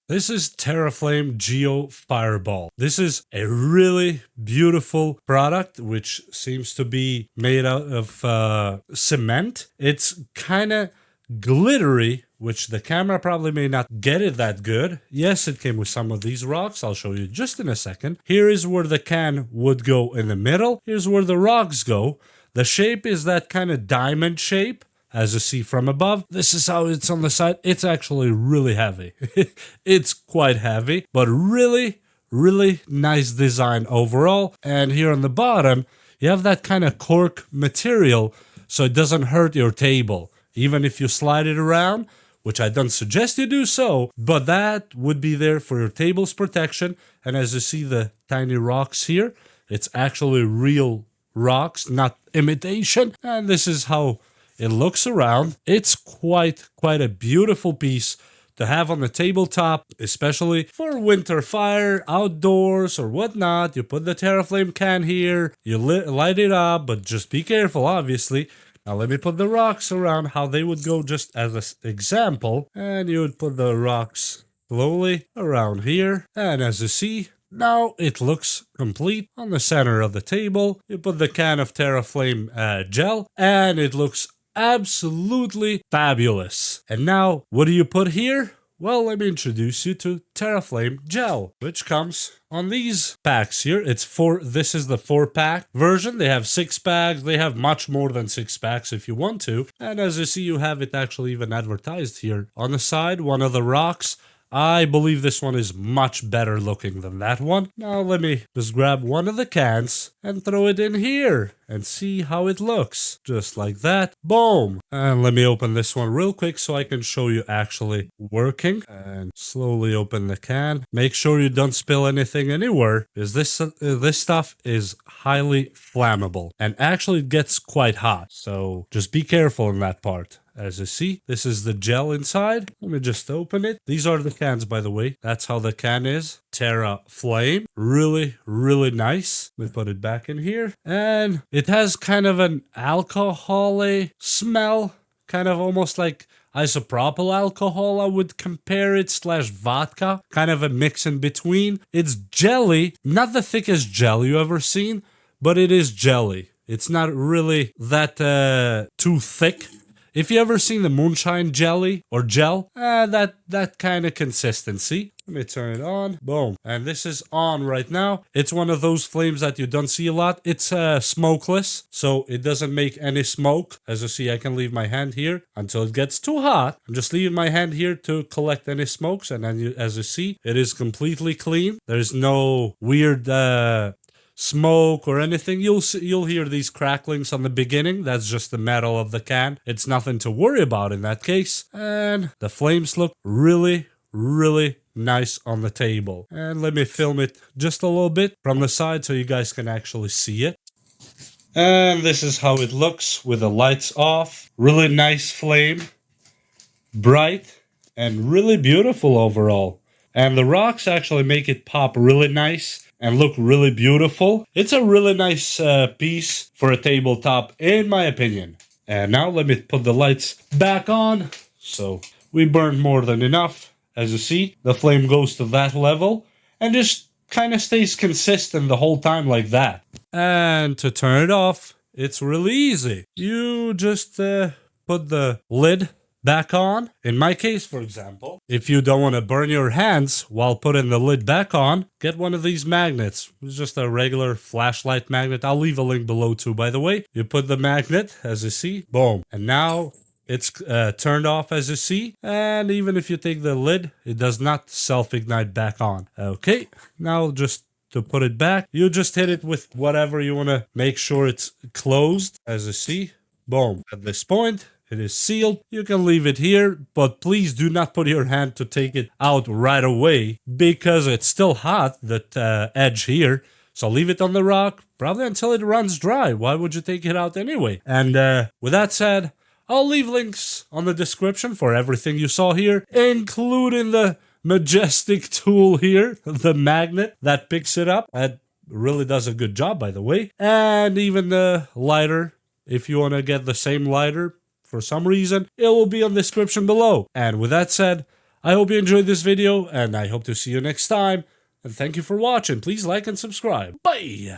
This is TerraFlame Geo Fireball. This is a really beautiful product, which seems to be made out of cement. It's kind of glittery, which the camera probably may not get it that good. Yes, it came with some of these rocks. I'll show you just in a second. Here is where the can would go in the middle. Here's where the rocks go. The shape is that kind of diamond shape, as you see from above. This is how it's on the side. It's actually really heavy. It's quite heavy, but really, really nice design overall. And here on the bottom, you have that kind of cork material, so it doesn't hurt your table. Even if you slide it around, which I don't suggest you do so, but that would be there for your table's protection. And as you see the tiny rocks here, it's actually real rocks, not imitation. And this is how it looks around. It's quite a beautiful piece to have on the tabletop, especially for winter fire, outdoors or whatnot. You put the TerraFlame can here, you light it up, but just be careful, obviously. Now let me put the rocks around how they would go just as an example. And you would put the rocks slowly around here. And as you see, now it looks complete on the center of the table. You put the can of TerraFlame gel and it looks absolutely fabulous. And now what do you put here? Well, let me introduce you to TerraFlame gel, which comes on these packs here. This is the 4-pack version. They have 6 packs. They have much more than 6 packs if you want to. And as you see, you have it actually even advertised here on the side. One of the rocks. I believe this one is much better looking than that one. Now let me just grab one of the cans and throw it in here and see how it looks. Just like that. Boom. And let me open this one real quick so I can show you actually working. And slowly open the can. Make sure you don't spill anything anywhere, because this stuff is highly flammable and actually it gets quite hot. So just be careful in that part. As you see, this is the gel inside. Let me just open it. These are the cans, by the way. That's how the can is. TerraFlame. Really, really nice. Let me put it back in here. And it has kind of an alcohol-y smell. Kind of almost like isopropyl alcohol, I would compare it, / vodka. Kind of a mix in between. It's jelly. Not the thickest gel you ever seen, but it is jelly. It's not really that too thick. If you ever seen the moonshine jelly or gel, that kind of consistency. Let me turn it on. Boom. And this is on right now. It's one of those flames that you don't see a lot. It's smokeless, so it doesn't make any smoke. As you see, I can leave my hand here until it gets too hot. I'm just leaving my hand here to collect any smokes. And then as you see, it is completely clean. There's no weird smoke or anything. You'll hear these cracklings on the beginning. That's just the metal of the can. It's nothing to worry about in that case. And the flames look really, really nice on the table. And let me film it just a little bit from the side so you guys can actually see it. And this is how it looks with the lights off. Really nice flame. Bright and really beautiful overall. And the rocks actually make it pop really nice and look really beautiful. It's a really nice piece for a tabletop, in my opinion. And now let me put the lights back on. So we burned more than enough. As you see, the flame goes to that level and just kind of stays consistent the whole time like that. And to turn it off, it's really easy. You just put the lid back on. In my case, for example, if you don't want to burn your hands while putting the lid back on, get one of these magnets. It's just a regular flashlight magnet. I'll leave a link below too, by the way. You put the magnet, as you see, boom. And now it's turned off, as you see. And even if you take the lid, it does not self-ignite back on. Okay, now just to put it back, you just hit it with whatever you want to make sure it's closed, as you see. Boom. At this point, it is sealed. You can leave it here, but please do not put your hand to take it out right away because it's still hot, that edge here. So leave it on the rock, probably until it runs dry. Why would you take it out anyway? And with that said, I'll leave links on the description for everything you saw here, including the majestic tool here, the magnet that picks it up. That really does a good job, by the way. And even the lighter, if you want to get the same lighter, for some reason, it will be on the description below. And with that said, I hope you enjoyed this video, and I hope to see you next time. And thank you for watching. Please like and subscribe. Bye!